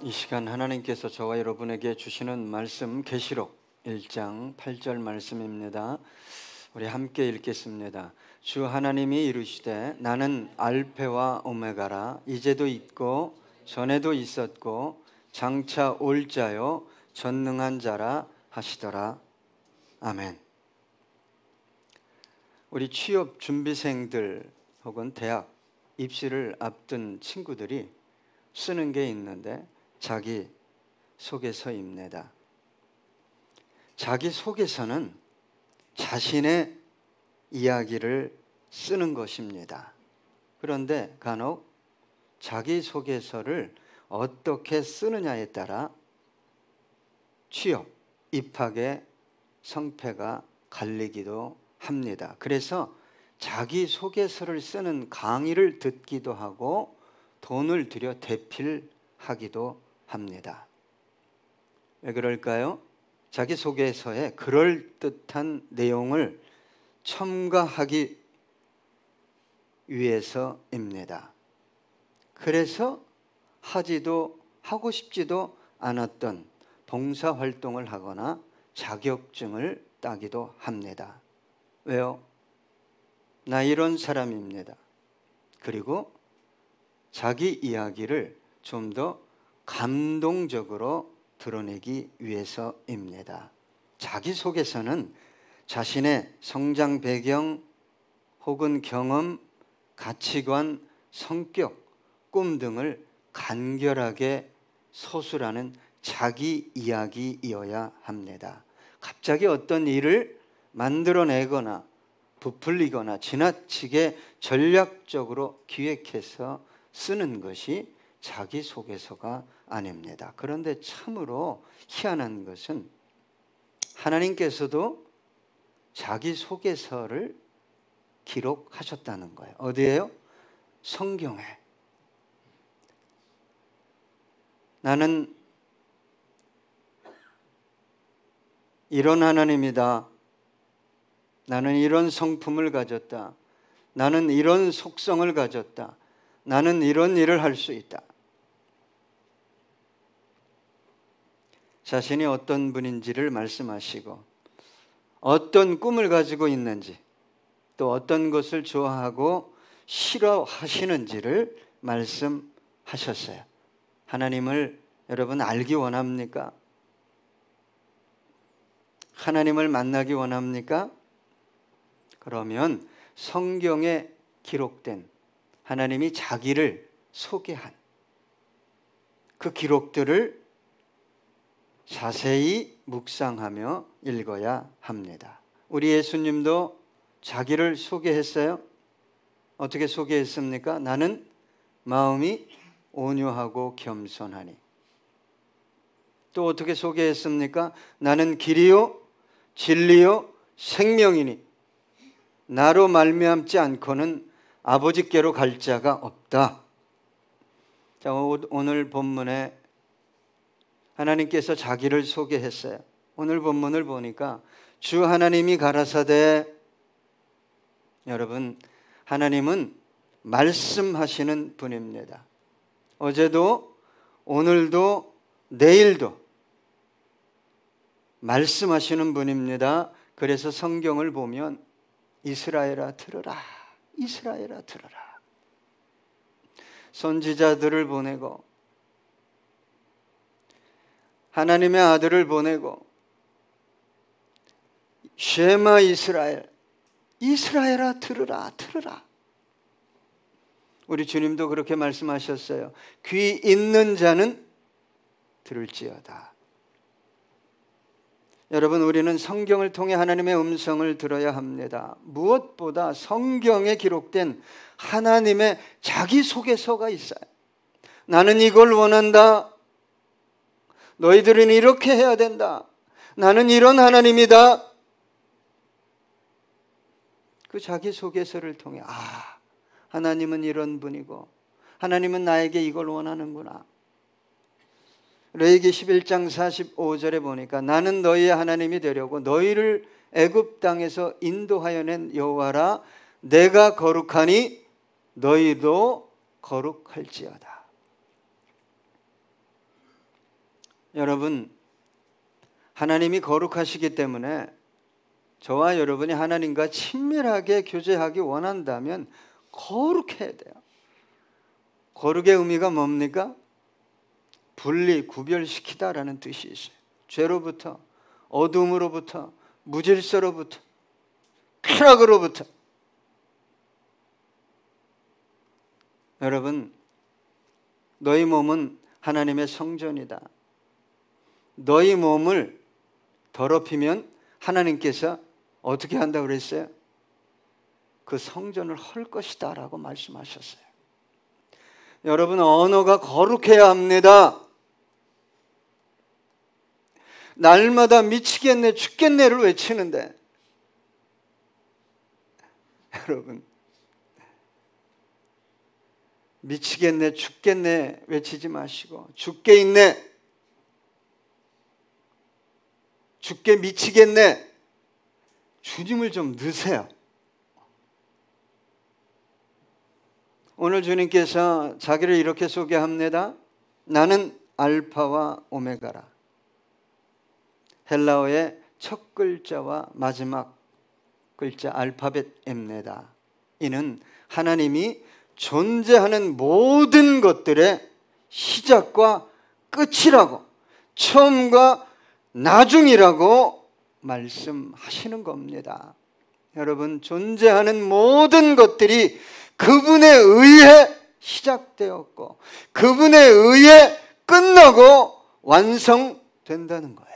이 시간 하나님께서 저와 여러분에게 주시는 말씀 계시록 1장 8절 말씀입니다. 우리 함께 읽겠습니다. 주 하나님이 이르시되 나는 알페와 오메가라. 이제도 있고 전에도 있었고 장차 올 자요 전능한 자라 하시더라. 아멘. 우리 취업 준비생들 혹은 대학 입시를 앞둔 친구들이 쓰는 게 있는데 자기소개서입니다. 자기소개서는 자신의 이야기를 쓰는 것입니다. 그런데 간혹 자기소개서를 어떻게 쓰느냐에 따라 취업, 입학의 성패가 갈리기도 합니다. 그래서 자기소개서를 쓰는 강의를 듣기도 하고 돈을 들여 대필하기도 합니다. 왜 그럴까요? 자기소개서에 그럴듯한 내용을 첨가하기 위해서입니다. 그래서 하고 싶지도 않았던 봉사활동을 하거나 자격증을 따기도 합니다. 왜요? 나 이런 사람입니다. 그리고 자기 이야기를 좀 더 감동적으로 드러내기 위해서입니다. 자기소개서는 자신의 성장 배경 혹은 경험, 가치관, 성격, 꿈 등을 간결하게 서술하는 자기 이야기이어야 합니다. 갑자기 어떤 일을 만들어내거나 부풀리거나 지나치게 전략적으로 기획해서 쓰는 것이 자기소개서가 아닙니다. 그런데 참으로 희한한 것은 하나님께서도 자기소개서를 기록하셨다는 거예요. 어디에요? 성경에. 나는 이런 하나님이다. 나는 이런 성품을 가졌다. 나는 이런 속성을 가졌다. 나는 이런 일을 할 수 있다. 자신이 어떤 분인지를 말씀하시고 어떤 꿈을 가지고 있는지 또 어떤 것을 좋아하고 싫어하시는지를 말씀하셨어요. 하나님을 여러분 알기 원합니까? 하나님을 만나기 원합니까? 그러면 성경에 기록된 하나님이 자기를 소개한 그 기록들을 자세히 묵상하며 읽어야 합니다. 우리 예수님도 자기를 소개했어요. 어떻게 소개했습니까? 나는 마음이 온유하고 겸손하니. 또 어떻게 소개했습니까? 나는 길이요 진리요 생명이니 나로 말미암지 않고는 아버지께로 갈 자가 없다. 자, 오늘 본문에 하나님께서 자기를 소개했어요. 오늘 본문을 보니까 주 하나님이 가라사대. 여러분, 하나님은 말씀하시는 분입니다. 어제도 오늘도 내일도 말씀하시는 분입니다. 그래서 성경을 보면 이스라엘아 들으라, 이스라엘아 들으라. 선지자들을 보내고 하나님의 아들을 보내고 쉐마 이스라엘, 이스라엘아 들으라, 들으라. 우리 주님도 그렇게 말씀하셨어요. 귀 있는 자는 들을지어다. 여러분, 우리는 성경을 통해 하나님의 음성을 들어야 합니다. 무엇보다 성경에 기록된 하나님의 자기소개서가 있어요. 나는 이걸 원한다. 너희들은 이렇게 해야 된다. 나는 이런 하나님이다. 그 자기소개서를 통해 하나님은 이런 분이고 하나님은 나에게 이걸 원하는구나. 레위기 11장 45절에 보니까 나는 너희의 하나님이 되려고 너희를 애굽 땅에서 인도하여 낸 여호와라. 내가 거룩하니 너희도 거룩할지어다. 여러분, 하나님이 거룩하시기 때문에 저와 여러분이 하나님과 친밀하게 교제하기 원한다면 거룩해야 돼요. 거룩의 의미가 뭡니까? 분리, 구별시키다라는 뜻이 있어요. 죄로부터, 어둠으로부터, 무질서로부터, 쾌락으로부터. 여러분, 너희 몸은 하나님의 성전이다. 너희 몸을 더럽히면 하나님께서 어떻게 한다고 그랬어요? 그 성전을 헐 것이다 라고 말씀하셨어요. 여러분, 언어가 거룩해야 합니다. 날마다 미치겠네 죽겠네를 외치는데 여러분, 미치겠네 죽겠네 외치지 마시고 죽게 있네, 죽게 미치겠네, 주님을 좀 넣으세요. 오늘 주님께서 자기를 이렇게 소개합니다. 나는 알파와 오메가라. 헬라어의 첫 글자와 마지막 글자 알파벳 M입니다. 이는 하나님이 존재하는 모든 것들의 시작과 끝이라고, 처음과 나중이라고 말씀하시는 겁니다. 여러분, 존재하는 모든 것들이 그분에 의해 시작되었고 그분에 의해 끝나고 완성된다는 거예요.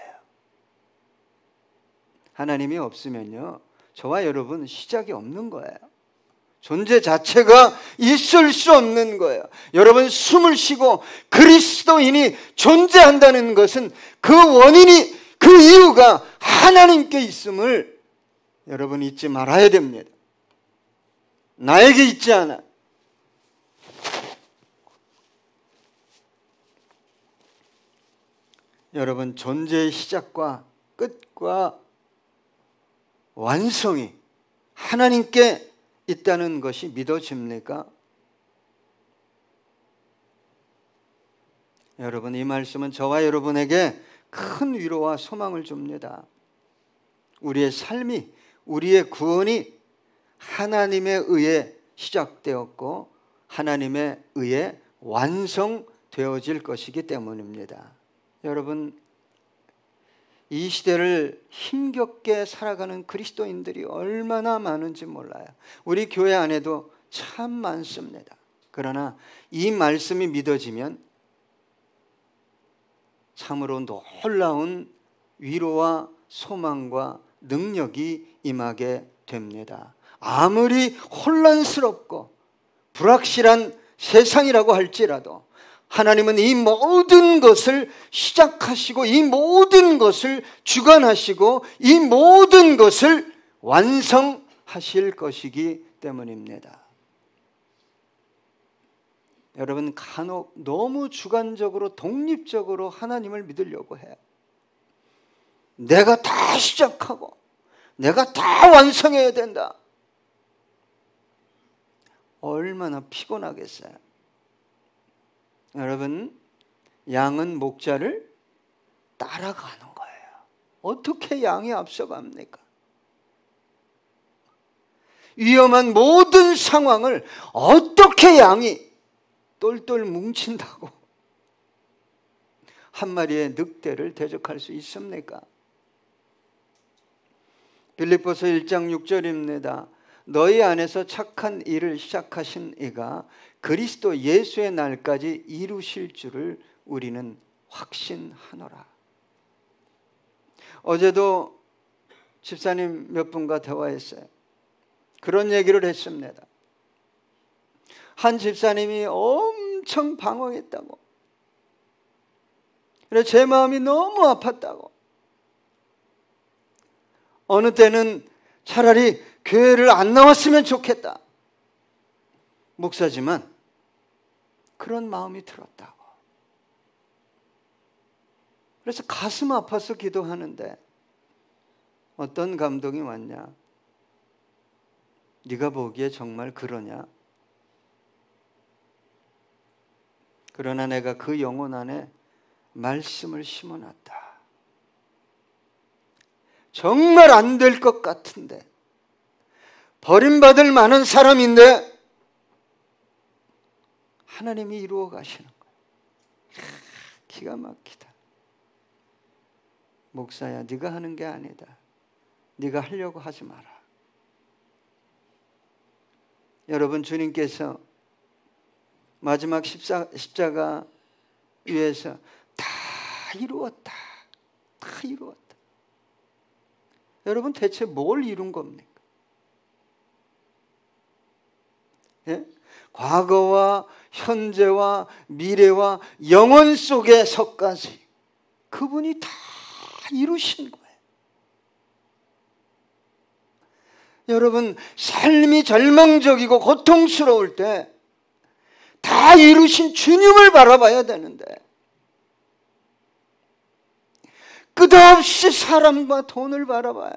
하나님이 없으면요, 저와 여러분 시작이 없는 거예요. 존재 자체가 있을 수 없는 거예요. 여러분, 숨을 쉬고 그리스도인이 존재한다는 것은 그 원인이, 그 이유가 하나님께 있음을 여러분 잊지 말아야 됩니다. 나에게 있지 않아. 여러분, 존재의 시작과 끝과 완성이 하나님께 있다는 것이 믿어집니까? 여러분, 이 말씀은 저와 여러분에게 큰 위로와 소망을 줍니다. 우리의 삶이, 우리의 구원이 하나님에 의해 시작되었고 하나님에 의해 완성되어질 것이기 때문입니다. 여러분, 이 시대를 힘겹게 살아가는 그리스도인들이 얼마나 많은지 몰라요. 우리 교회 안에도 참 많습니다. 그러나 이 말씀이 믿어지면 참으로 놀라운 위로와 소망과 능력이 임하게 됩니다. 아무리 혼란스럽고 불확실한 세상이라고 할지라도 하나님은 이 모든 것을 시작하시고 이 모든 것을 주관하시고 이 모든 것을 완성하실 것이기 때문입니다. 여러분, 간혹 너무 주관적으로 독립적으로 하나님을 믿으려고 해요. 내가 다 시작하고 내가 다 완성해야 된다. 얼마나 피곤하겠어요. 여러분, 양은 목자를 따라가는 거예요. 어떻게 양이 앞서갑니까? 위험한 모든 상황을 어떻게 양이 똘똘 뭉친다고 한 마리의 늑대를 대적할 수 있습니까? 빌립보서 1장 6절입니다. 너희 안에서 착한 일을 시작하신 이가 그리스도 예수의 날까지 이루실 줄을 우리는 확신하노라. 어제도 집사님 몇 분과 대화했어요. 그런 얘기를 했습니다. 한 집사님이 엄청 방황했다고, 그래서 제 마음이 너무 아팠다고, 어느 때는 차라리 교회를 안 나왔으면 좋겠다, 목사지만 그런 마음이 들었다고. 그래서 가슴 아파서 기도하는데 어떤 감동이 왔냐? 네가 보기에 정말 그러냐? 그러나 내가 그 영혼 안에 말씀을 심어놨다. 정말 안 될 것 같은데, 버림받을 만한 사람인데 하나님이 이루어 가시는 거예요. 기가 막히다. 목사야, 네가 하는 게 아니다. 네가 하려고 하지 마라. 여러분, 주님께서 마지막 십자가 위에서 다 이루었다. 다 이루었다. 여러분, 대체 뭘 이룬 겁니까? 예? 과거와 현재와 미래와 영원 속에서까지 그분이 다 이루신 거예요. 여러분, 삶이 절망적이고 고통스러울 때 다 이루신 주님을 바라봐야 되는데 끝없이 사람과 돈을 바라봐요.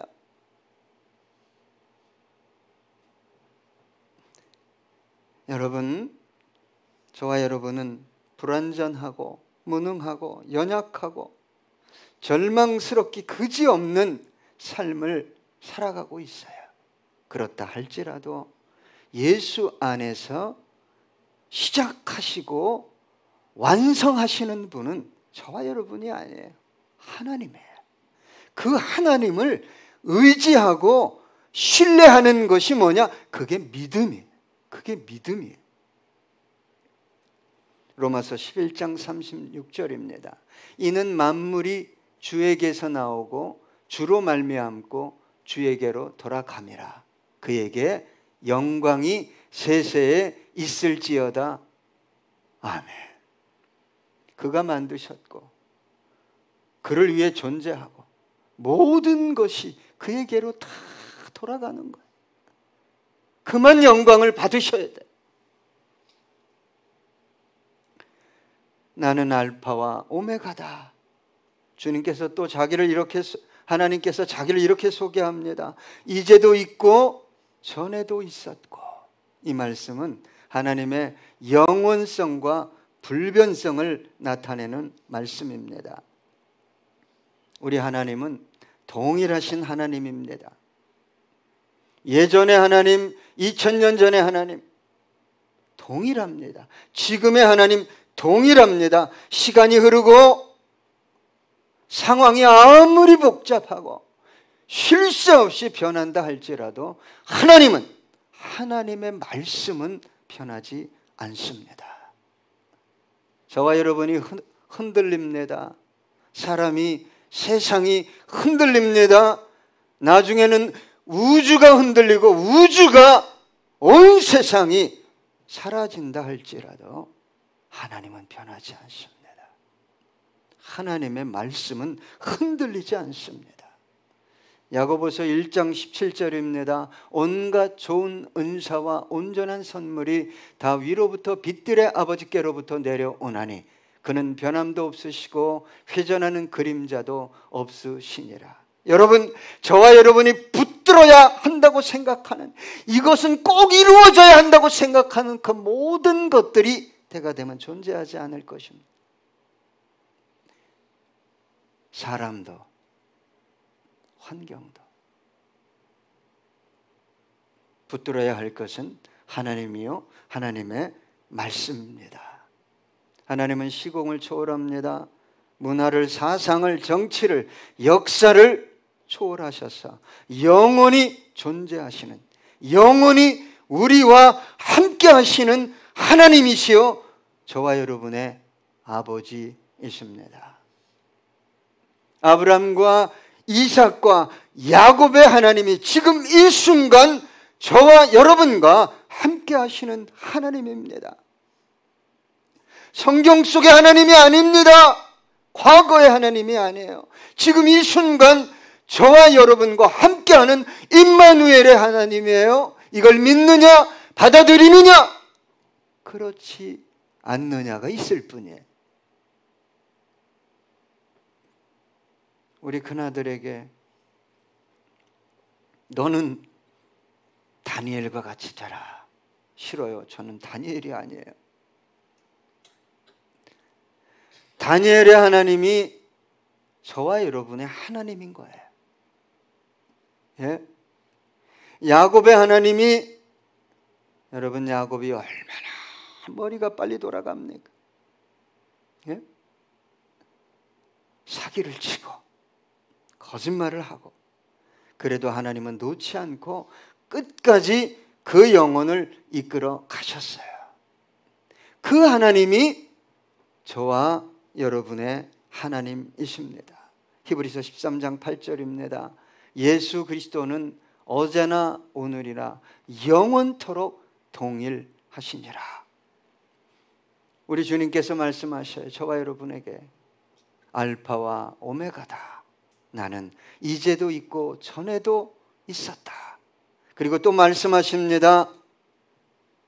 여러분, 저와 여러분은 불완전하고 무능하고 연약하고 절망스럽기 그지없는 삶을 살아가고 있어요. 그렇다 할지라도 예수 안에서 시작하시고 완성하시는 분은 저와 여러분이 아니에요. 하나님이에요. 그 하나님을 의지하고 신뢰하는 것이 뭐냐? 그게 믿음이에요. 그게 믿음이에요. 로마서 11장 36절입니다. 이는 만물이 주에게서 나오고 주로 말미암고 주에게로 돌아감이라. 그에게 영광이 세세에 있을지어다. 아멘. 그가 만드셨고 그를 위해 존재하고 모든 것이 그에게로 다 돌아가는 거예요. 그만 영광을 받으셔야 돼. 나는 알파와 오메가다. 주님께서 또 하나님께서 자기를 이렇게 소개합니다. 이제도 있고 전에도 있었고. 이 말씀은 하나님의 영원성과 불변성을 나타내는 말씀입니다. 우리 하나님은 동일하신 하나님입니다. 예전의 하나님, 2000년 전의 하나님 동일합니다. 지금의 하나님 동일합니다. 시간이 흐르고 상황이 아무리 복잡하고 쉴 새 없이 변한다 할지라도 하나님의 말씀은 변하지 않습니다. 저와 여러분이 흔들립니다. 세상이 흔들립니다. 나중에는 우주가 흔들리고 온 세상이 사라진다 할지라도 하나님은 변하지 않습니다. 하나님의 말씀은 흔들리지 않습니다. 야고보서 1장 17절입니다. 온갖 좋은 은사와 온전한 선물이 다 위로부터 빛들의 아버지께로부터 내려오나니 그는 변함도 없으시고 회전하는 그림자도 없으시니라. 여러분, 저와 여러분이 붙들어야 한다고 생각하는, 이것은 꼭 이루어져야 한다고 생각하는 그 모든 것들이 때가 되면 존재하지 않을 것입니다. 사람도 환경도. 붙들어야 할 것은 하나님이요 하나님의 말씀입니다. 하나님은 시공을 초월합니다. 문화를, 사상을, 정치를, 역사를 초월하셔서 영원히 존재하시는, 영원히 우리와 함께 하시는 하나님이시요 저와 여러분의 아버지이십니다. 아브라함과 이삭과 야곱의 하나님이 지금 이 순간 저와 여러분과 함께 하시는 하나님입니다. 성경 속의 하나님이 아닙니다. 과거의 하나님이 아니에요. 지금 이 순간 저와 여러분과 함께하는 임마누엘의 하나님이에요. 이걸 믿느냐, 받아들이느냐, 그렇지 않느냐가 있을 뿐이에요. 우리 큰아들에게 너는 다니엘과 같이 자라. 싫어요. 저는 다니엘이 아니에요. 다니엘의 하나님이 저와 여러분의 하나님인 거예요. 예? 야곱의 하나님이, 여러분 야곱이 얼마나 머리가 빨리 돌아갑니까? 예? 사기를 치고 거짓말을 하고, 그래도 하나님은 놓지 않고 끝까지 그 영혼을 이끌어 가셨어요. 그 하나님이 저와 여러분의 하나님이십니다. 히브리서 13장 8절입니다. 예수 그리스도는 어제나 오늘이나 영원토록 동일하시니라. 우리 주님께서 말씀하셔요. 저와 여러분에게 알파와 오메가다. 나는 이제도 있고 전에도 있었다. 그리고 또 말씀하십니다.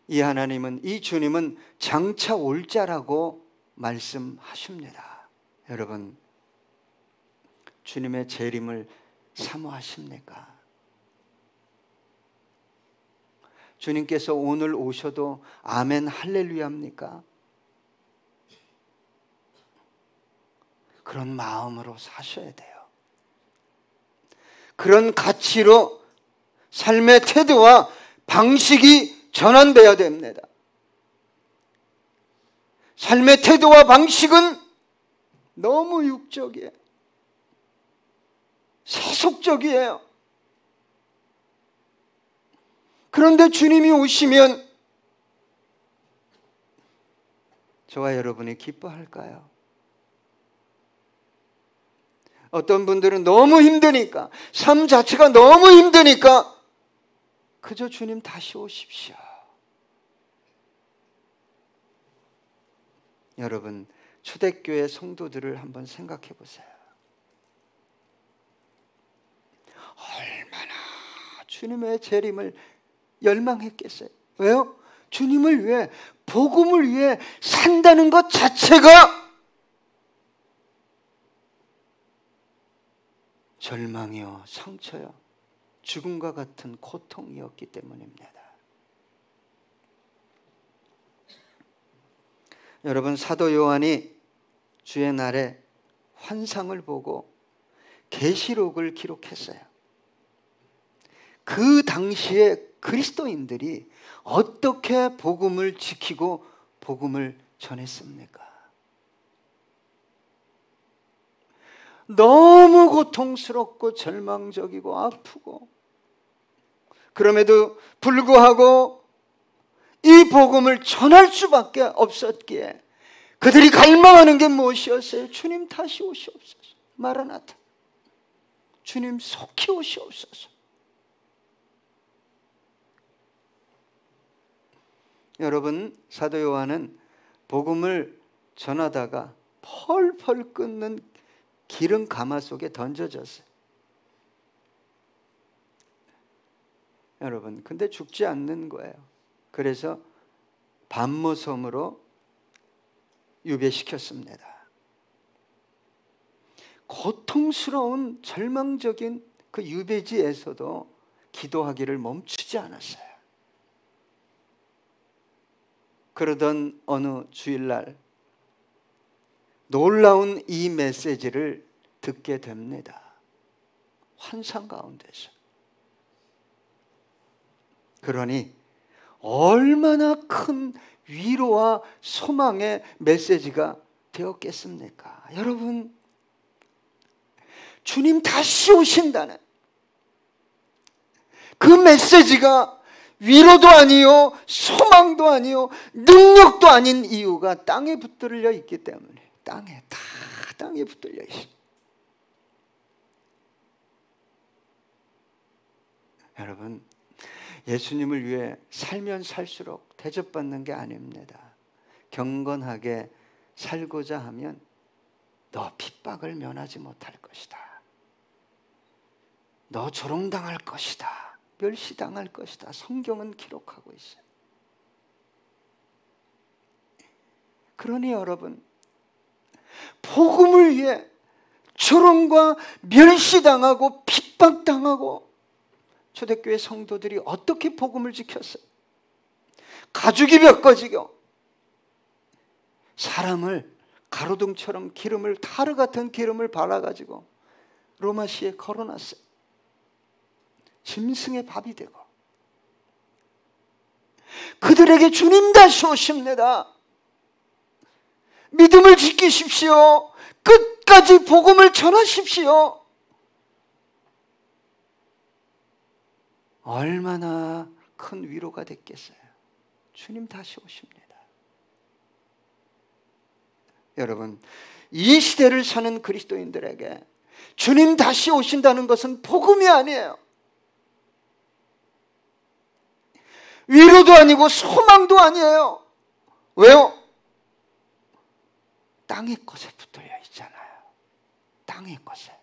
이 하나님은, 이 주님은 장차 올 자라고 말씀하십니다. 여러분, 주님의 재림을 사모하십니까? 주님께서 오늘 오셔도 아멘 할렐루야입니까? 그런 마음으로 사셔야 돼요. 그런 가치로 삶의 태도와 방식이 전환되어야 됩니다. 삶의 태도와 방식은 너무 육적이에요. 세속적이에요. 그런데 주님이 오시면 저와 여러분이 기뻐할까요? 어떤 분들은 너무 힘드니까, 삶 자체가 너무 힘드니까 그저 주님 다시 오십시오. 여러분, 초대교회 성도들을 한번 생각해 보세요. 얼마나 주님의 재림을 열망했겠어요. 왜요? 주님을 위해, 복음을 위해 산다는 것 자체가 절망이요, 상처요, 죽음과 같은 고통이었기 때문입니다. 여러분, 사도 요한이 주의 날에 환상을 보고 계시록을 기록했어요. 그 당시에 그리스도인들이 어떻게 복음을 지키고 복음을 전했습니까? 너무 고통스럽고 절망적이고 아프고, 그럼에도 불구하고 이 복음을 전할 수밖에 없었기에 그들이 갈망하는 게 무엇이었어요? 주님 다시 오시옵소서. 마라나타. 주님 속히 오시옵소서. 여러분, 사도 요한은 복음을 전하다가 펄펄 끓는 기름 가마속에 던져졌어요. 여러분, 근데 죽지 않는 거예요. 그래서 반모섬으로 유배시켰습니다. 고통스러운 절망적인 그 유배지에서도 기도하기를 멈추지 않았어요. 그러던 어느 주일날 놀라운 이 메시지를 듣게 됩니다. 환상 가운데서. 그러니 얼마나 큰 위로와 소망의 메시지가 되었겠습니까? 여러분, 주님 다시 오신다는 그 메시지가 위로도 아니요, 소망도 아니요, 능력도 아닌 이유가 땅에 붙들려 있기 때문에. 땅에 붙들려 있어요. 여러분, 예수님을 위해 살면 살수록 대접받는 게 아닙니다. 경건하게 살고자 하면 너 핍박을 면하지 못할 것이다. 너 조롱당할 것이다. 멸시당할 것이다. 성경은 기록하고 있어요. 그러니 여러분, 복음을 위해 조롱과 멸시당하고 핍박당하고, 초대교회 성도들이 어떻게 복음을 지켰어요? 가죽이 벗겨지고 사람을 가로등처럼 기름을, 타르 같은 기름을 발라가지고 로마시에 걸어놨어요. 짐승의 밥이 되고. 그들에게 주님 다시 오십니다. 믿음을 지키십시오. 끝까지 복음을 전하십시오. 얼마나 큰 위로가 됐겠어요. 주님 다시 오십니다. 여러분, 이 시대를 사는 그리스도인들에게 주님 다시 오신다는 것은 복음이 아니에요. 위로도 아니고 소망도 아니에요. 왜요? 땅의 것에 붙들려 있잖아요. 땅의 것에.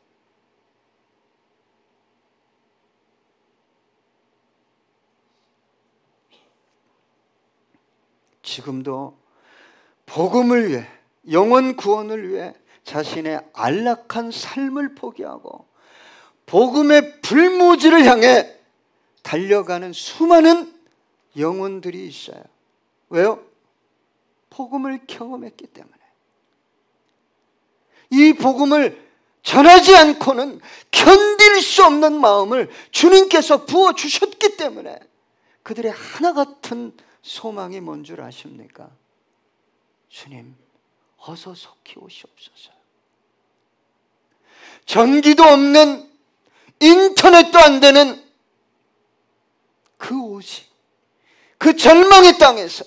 지금도 복음을 위해, 영혼 구원을 위해 자신의 안락한 삶을 포기하고 복음의 불모지를 향해 달려가는 수많은 영혼들이 있어요. 왜요? 복음을 경험했기 때문에. 이 복음을 전하지 않고는 견딜 수 없는 마음을 주님께서 부어주셨기 때문에 그들의 하나 같은 소망이 뭔 줄 아십니까? 주님, 어서 속히 오시옵소서. 전기도 없는, 인터넷도 안 되는 그 오직, 그 절망의 땅에서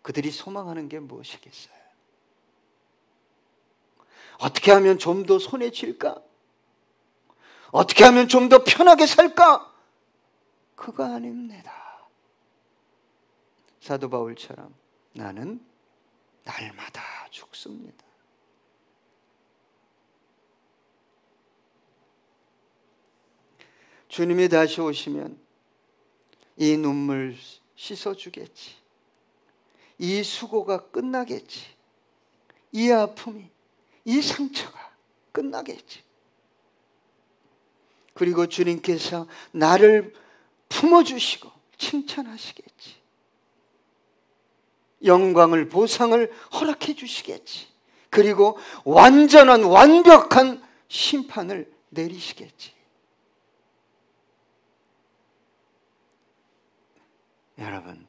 그들이 소망하는 게 무엇이겠어요? 어떻게 하면 좀 더 손에 쥘까? 어떻게 하면 좀 더 편하게 살까? 그거 아닙니다. 사도 바울처럼 나는 날마다 죽습니다. 주님이 다시 오시면 이 눈물 씻어주겠지. 이 수고가 끝나겠지. 이 아픔이, 이 상처가 끝나겠지. 그리고 주님께서 나를 품어주시고 칭찬하시겠지. 영광을, 보상을 허락해 주시겠지. 그리고 완전한, 완벽한 심판을 내리시겠지. 여러분,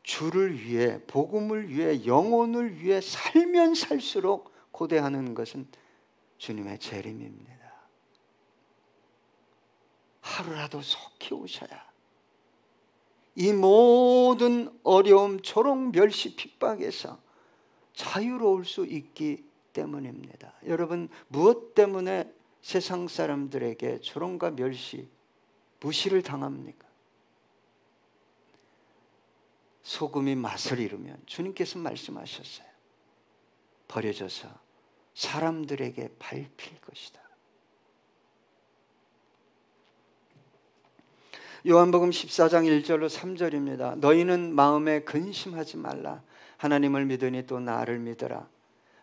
주를 위해, 복음을 위해, 영혼을 위해 살면 살수록 고대하는 것은 주님의 재림입니다. 하루라도 속히 오셔야 이 모든 어려움, 조롱, 멸시, 핍박에서 자유로울 수 있기 때문입니다. 여러분, 무엇 때문에 세상 사람들에게 조롱과 멸시, 무시를 당합니까? 소금이 맛을 잃으면 주님께서 말씀하셨어요. 버려져서 사람들에게 밟힐 것이다. 요한복음 14장 1절로 3절입니다. 너희는 마음에 근심하지 말라. 하나님을 믿으니 또 나를 믿으라.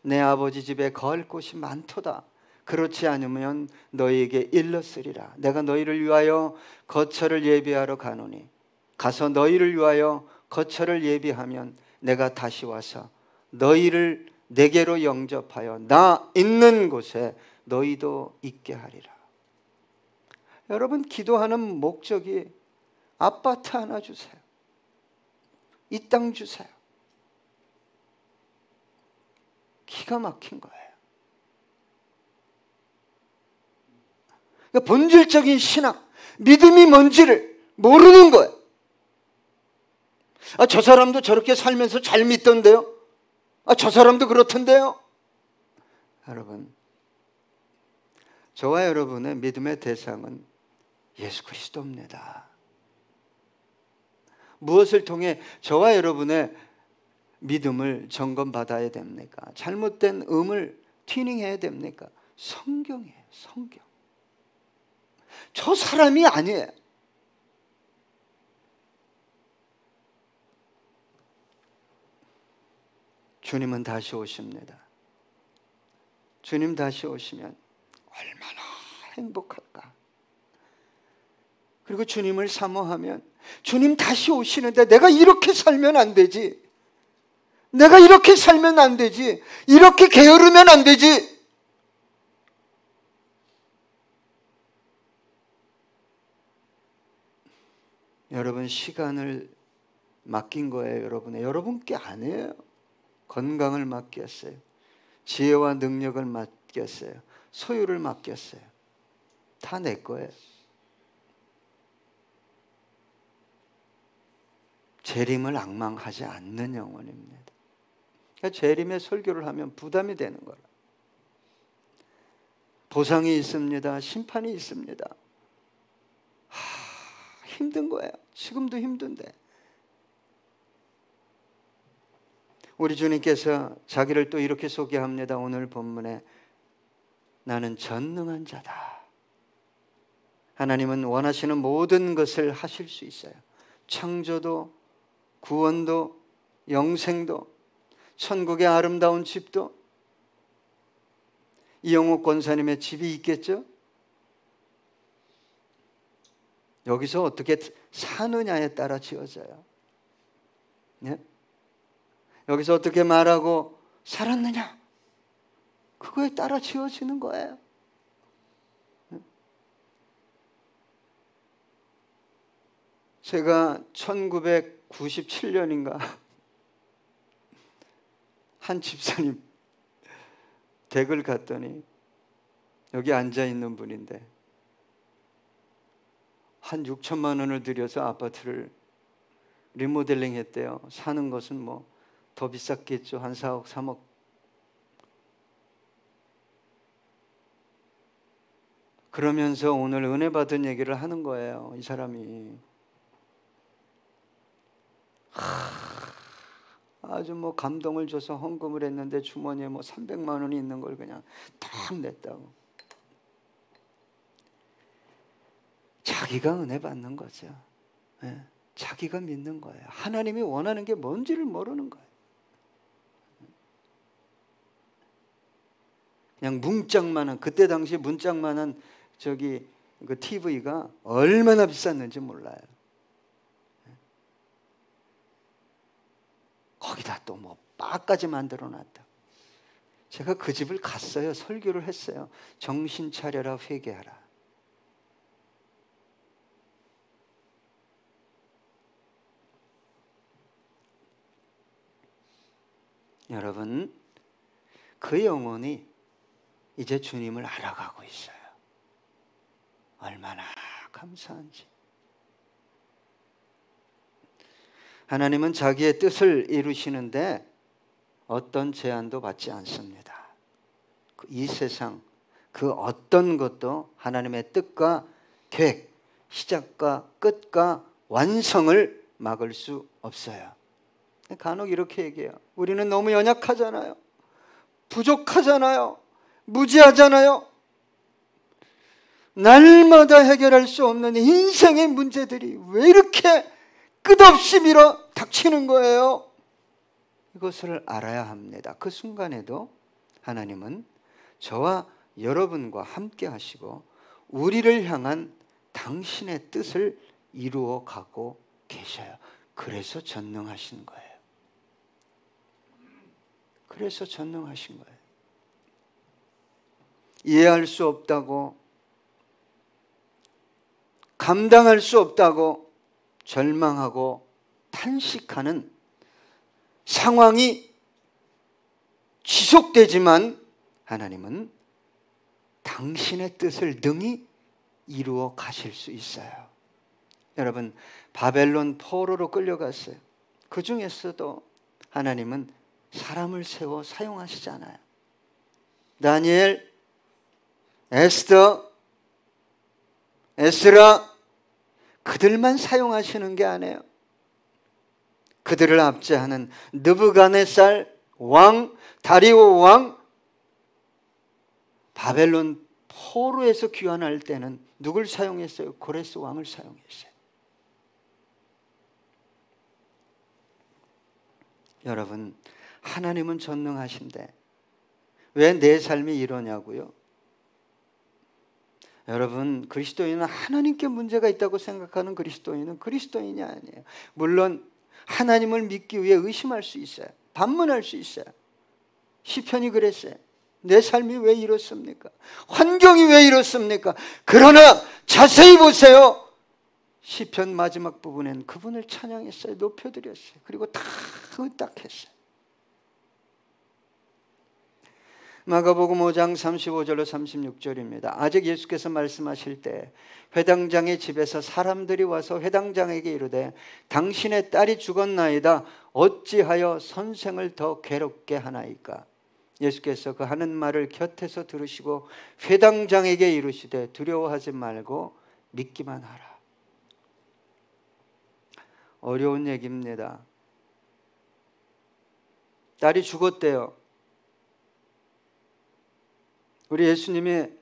내 아버지 집에 거할 곳이 많도다. 그렇지 않으면 너희에게 일렀으리라. 내가 너희를 위하여 거처를 예비하러 가노니 가서 너희를 위하여 거처를 예비하면 내가 다시 와서 너희를 내게로 영접하여 나 있는 곳에 너희도 있게 하리라. 여러분, 기도하는 목적이 아파트 하나 주세요. 이 땅 주세요. 기가 막힌 거예요. 그러니까 본질적인 신앙, 믿음이 뭔지를 모르는 거예요. 아, 저 사람도 저렇게 살면서 잘 믿던데요? 아, 저 사람도 그렇던데요? 여러분, 저와 여러분의 믿음의 대상은 예수 그리스도입니다. 무엇을 통해 저와 여러분의 믿음을 점검받아야 됩니까? 잘못된 음을 튜닝해야 됩니까? 성경이에요, 성경. 저 사람이 아니에요. 주님은 다시 오십니다. 주님 다시 오시면 얼마나 행복할까? 그리고 주님을 사모하면 주님 다시 오시는데 내가 이렇게 살면 안 되지. 내가 이렇게 살면 안 되지. 이렇게 게으르면 안 되지. 여러분, 시간을 맡긴 거예요. 여러분께 아니에요. 건강을 맡겼어요. 지혜와 능력을 맡겼어요. 소유를 맡겼어요. 다 내 거예요. 재림을 앙망하지 않는 영혼입니다. 그러니까 재림의 설교를 하면 부담이 되는 거라. 보상이 있습니다. 심판이 있습니다. 힘든 거예요. 지금도 힘든데. 우리 주님께서 자기를 또 이렇게 소개합니다. 오늘 본문에 나는 전능한 자다. 하나님은 원하시는 모든 것을 하실 수 있어요. 창조도, 구원도, 영생도, 천국의 아름다운 집도. 이영옥 권사님의 집이 있겠죠? 여기서 어떻게 사느냐에 따라 지어져요. 네? 여기서 어떻게 말하고 살았느냐, 그거에 따라 지어지는 거예요. 제가 1997년인가 한 집사님 댁을 갔더니 여기 앉아있는 분인데 한 6천만 원을 들여서 아파트를 리모델링 했대요. 사는 것은 뭐 더 비쌌겠죠. 한 4억 3억. 그러면서 오늘 은혜 받은 얘기를 하는 거예요. 이 사람이 아주 뭐 감동을 줘서 헌금을 했는데 주머니에 뭐 300만 원이 있는 걸 그냥 딱 냈다고. 자기가 은혜 받는 거죠. 네. 자기가 믿는 거예요. 하나님이 원하는 게 뭔지를 모르는 거예요. 그냥 문짝만한, 그때 당시 문짝만한 저기 그 TV가 얼마나 비쌌는지 몰라요. 거기다 또 뭐 바까지 만들어 놨다. 제가 그 집을 갔어요. 설교를 했어요. 정신 차려라, 회개하라. 여러분, 그 영혼이 이제 주님을 알아가고 있어요. 얼마나 감사한지. 하나님은 자기의 뜻을 이루시는데 어떤 제한도 받지 않습니다. 이 세상 그 어떤 것도 하나님의 뜻과 계획, 시작과 끝과 완성을 막을 수 없어요. 간혹 이렇게 얘기해요. 우리는 너무 연약하잖아요. 부족하잖아요. 무지하잖아요. 날마다 해결할 수 없는 인생의 문제들이 왜 이렇게 끝없이 밀어 닥치는 거예요? 이것을 알아야 합니다. 그 순간에도 하나님은 저와 여러분과 함께 하시고 우리를 향한 당신의 뜻을 이루어 가고 계셔요. 그래서 전능하신 거예요. 그래서 전능하신 거예요. 이해할 수 없다고, 감당할 수 없다고 절망하고 탄식하는 상황이 지속되지만 하나님은 당신의 뜻을 능히 이루어 가실 수 있어요. 여러분, 바벨론 포로로 끌려갔어요. 그 중에서도 하나님은 사람을 세워 사용하시잖아요. 다니엘, 에스더, 에스라, 그들만 사용하시는 게 아니에요. 그들을 압제하는 느부갓네살 왕, 다리오 왕, 바벨론 포로에서 귀환할 때는 누굴 사용했어요? 고레스 왕을 사용했어요. 여러분, 하나님은 전능하신데 왜 내 삶이 이러냐고요? 여러분, 그리스도인은 하나님께 문제가 있다고 생각하는 그리스도인은 그리스도인이 아니에요. 물론 하나님을 믿기 위해 의심할 수 있어요. 반문할 수 있어요. 시편이 그랬어요. 내 삶이 왜 이렇습니까? 환경이 왜 이렇습니까? 그러나 자세히 보세요. 시편 마지막 부분엔 그분을 찬양했어요. 높여드렸어요. 그리고 다 의탁했어요. 마가복음 5장 35절로 36절입니다. 아직 예수께서 말씀하실 때 회당장의 집에서 사람들이 와서 회당장에게 이르되 당신의 딸이 죽었나이다. 어찌하여 선생을 더 괴롭게 하나이까? 예수께서 그 하는 말을 곁에서 들으시고 회당장에게 이르시되 두려워하지 말고 믿기만 하라. 어려운 얘기입니다. 딸이 죽었대요. 우리 예수님의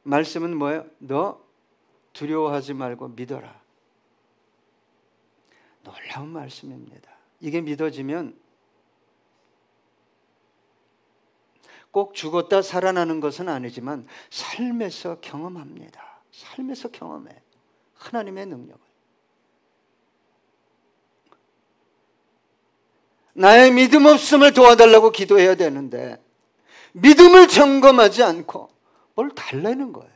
말씀은 뭐예요? 너 두려워하지 말고 믿어라. 놀라운 말씀입니다. 이게 믿어지면 꼭 죽었다 살아나는 것은 아니지만 삶에서 경험합니다. 삶에서 경험해. 하나님의 능력을. 나의 믿음 없음을 도와달라고 기도해야 되는데 믿음을 점검하지 않고 뭘 달래는 거예요.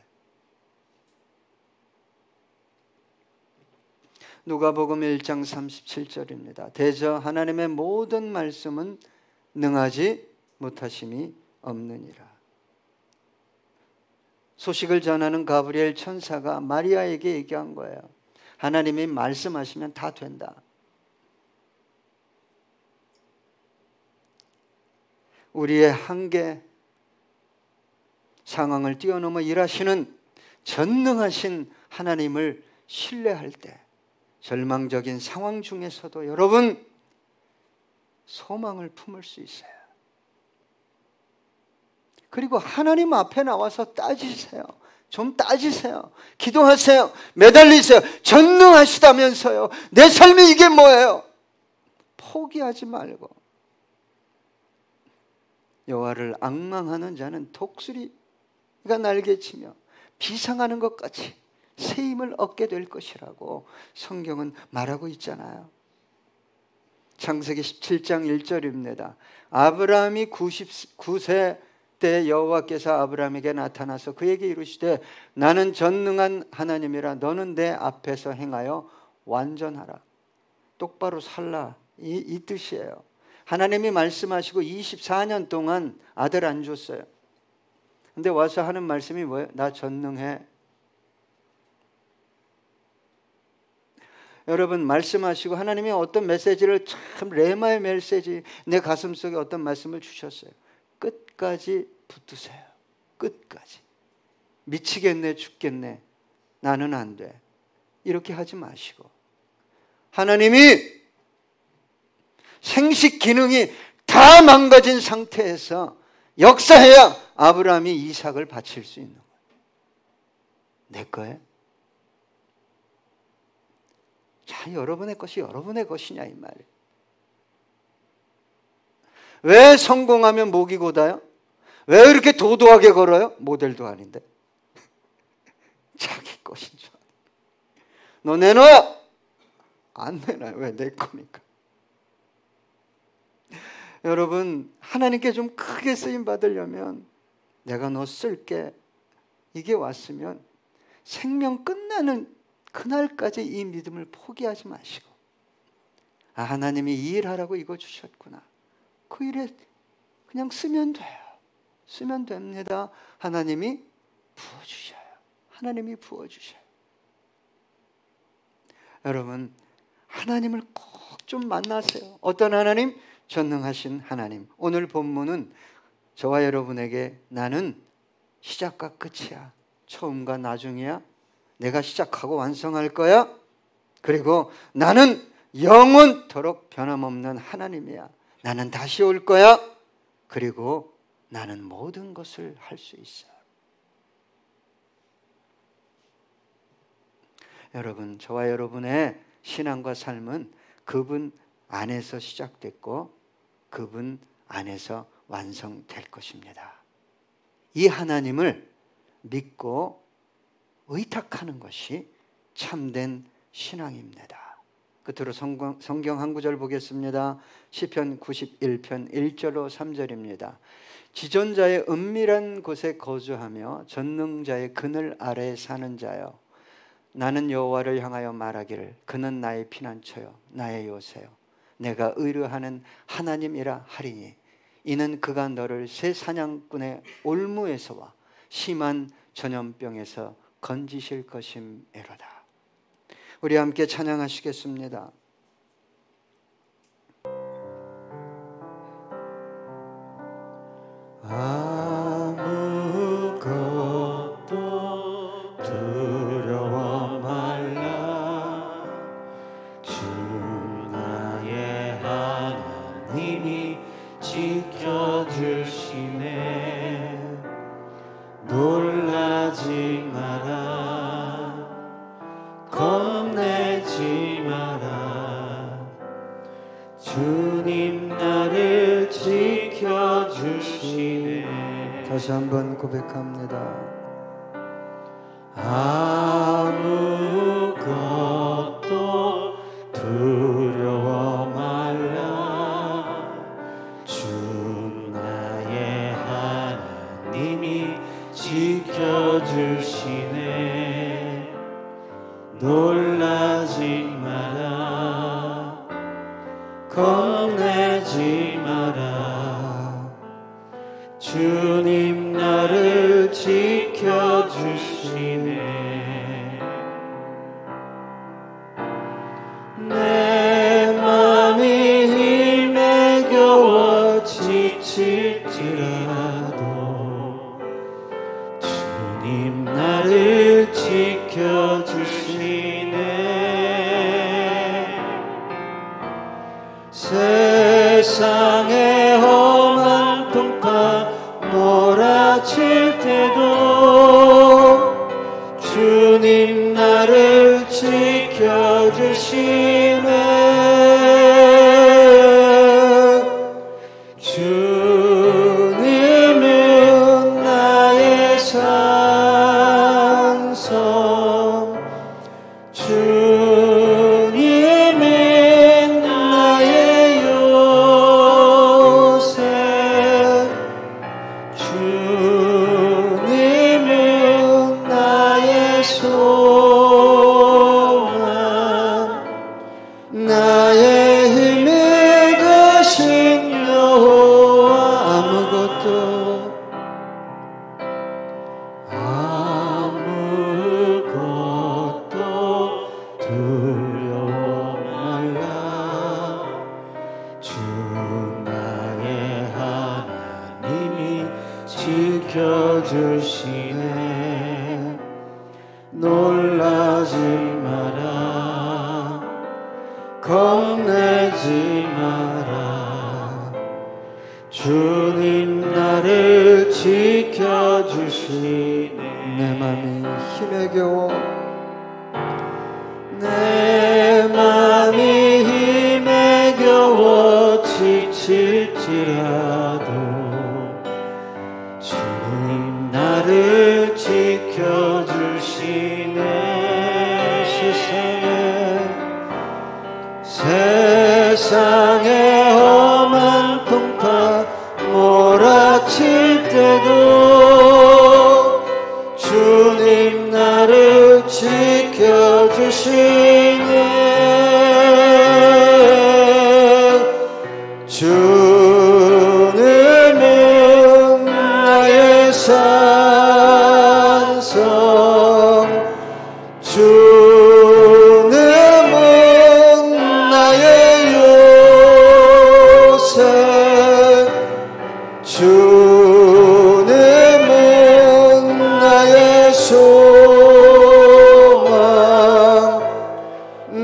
누가복음 1장 37절입니다. 대저 하나님의 모든 말씀은 능하지 못하심이 없느니라. 소식을 전하는 가브리엘 천사가 마리아에게 얘기한 거예요. 하나님이 말씀하시면 다 된다. 우리의 한계, 상황을 뛰어넘어 일하시는 전능하신 하나님을 신뢰할 때 절망적인 상황 중에서도 여러분 소망을 품을 수 있어요. 그리고 하나님 앞에 나와서 따지세요. 좀 따지세요. 기도하세요. 매달리세요. 전능하시다면서요. 내 삶이 이게 뭐예요? 포기하지 말고. 여호와를 앙망하는 자는 독수리가 날개치며 비상하는 것 같이 새 힘을 얻게 될 것이라고 성경은 말하고 있잖아요. 창세기 17장 1절입니다. 아브라함이 99세 때 여호와께서 아브라함에게 나타나서 그에게 이르시되 나는 전능한 하나님이라 너는 내 앞에서 행하여 완전하라. 똑바로 살라. 이 뜻이에요. 하나님이 말씀하시고 24년 동안 아들 안 줬어요. 근데 와서 하는 말씀이 뭐예요? 나 전능해. 여러분 말씀하시고 하나님이 어떤 메시지를 참 레마의 메시지 내 가슴속에 어떤 말씀을 주셨어요. 끝까지 붙드세요. 끝까지. 미치겠네 죽겠네 나는 안 돼. 이렇게 하지 마시고 하나님이 생식 기능이 다 망가진 상태에서 역사해야 아브라함이 이삭을 바칠 수 있는 거예요. 내 거예요? 자, 여러분의 것이 여러분의 것이냐 이 말이에요. 왜 성공하면 목이 곧아요? 왜 이렇게 도도하게 걸어요? 모델도 아닌데. 자기 것인 줄 알아. 너 내놔! 안 내놔요. 왜? 내 거니까. 여러분 하나님께 좀 크게 쓰임 받으려면 내가 너 쓸게 이게 왔으면 생명 끝나는 그날까지 이 믿음을 포기하지 마시고 아 하나님이 이 일하라고 이거 주셨구나. 그 일에 그냥 쓰면 돼요. 쓰면 됩니다. 하나님이 부어주셔요. 하나님이 부어주셔요. 여러분 하나님을 꼭 좀 만나세요. 어떤 하나님? 전능하신 하나님. 오늘 본문은 저와 여러분에게 나는 시작과 끝이야. 처음과 나중이야. 내가 시작하고 완성할 거야. 그리고 나는 영원토록 변함없는 하나님이야. 나는 다시 올 거야. 그리고 나는 모든 것을 할 수 있어. 여러분, 저와 여러분의 신앙과 삶은 그분 안에서 시작됐고 그분 안에서 완성될 것입니다. 이 하나님을 믿고 의탁하는 것이 참된 신앙입니다. 끝으로 성경 한 구절 보겠습니다. 시편 91편 1절로 3절입니다. 지존자의 은밀한 곳에 거주하며 전능자의 그늘 아래에 사는 자여, 나는 여호와를 향하여 말하기를 그는 나의 피난처요 나의 요새요 내가 의뢰하는 하나님이라 하리니 이는 그가 너를 새 사냥꾼의 올무에서와 심한 전염병에서 건지실 것임이로다. 우리 함께 찬양하시겠습니다. 아무것도 두려워 말라. 주 나의 하나님이 지켜주시네. 놀라지 마라. 겁내지 마라. 주님 나를 지켜주시네. 다시 한번 고백합니다. 아무것도 두려워 말라. 주 나의 하나님이 지켜주시네. 놀라지 마라. 겁내지 마라. 주님 나를 지켜주시네. 내 맘이 힘에 겨워 지칠지라도 주님 나를 지켜주시네. 세상의 험한 풍파 몰아칠 때도 주님 나를 지켜주시네. 주님은 나의 산성, 주님은 나의 요새, 주님은 나의 소망, 나의 힘이 되신 여호와. 아무것도 두려워 말라. 주 나의 하나님이 지켜주시네. 놀라지 마라. 겁내지 마라. 주님 나를 지켜주시네. 내 맘이 힘에 겨워 내 맘이 힘에 겨워 지칠지라도 주님 나를 지켜주시네. 세상의 험한 풍파 몰아칠 때도 주님 나를 지켜주시네. 주님은 나의 산성, 주님은 나의 요새, 주님은 나의 소망,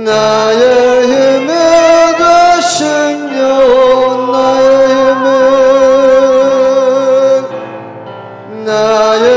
나의 힘이 되신 여호와. 나의 힘은 나의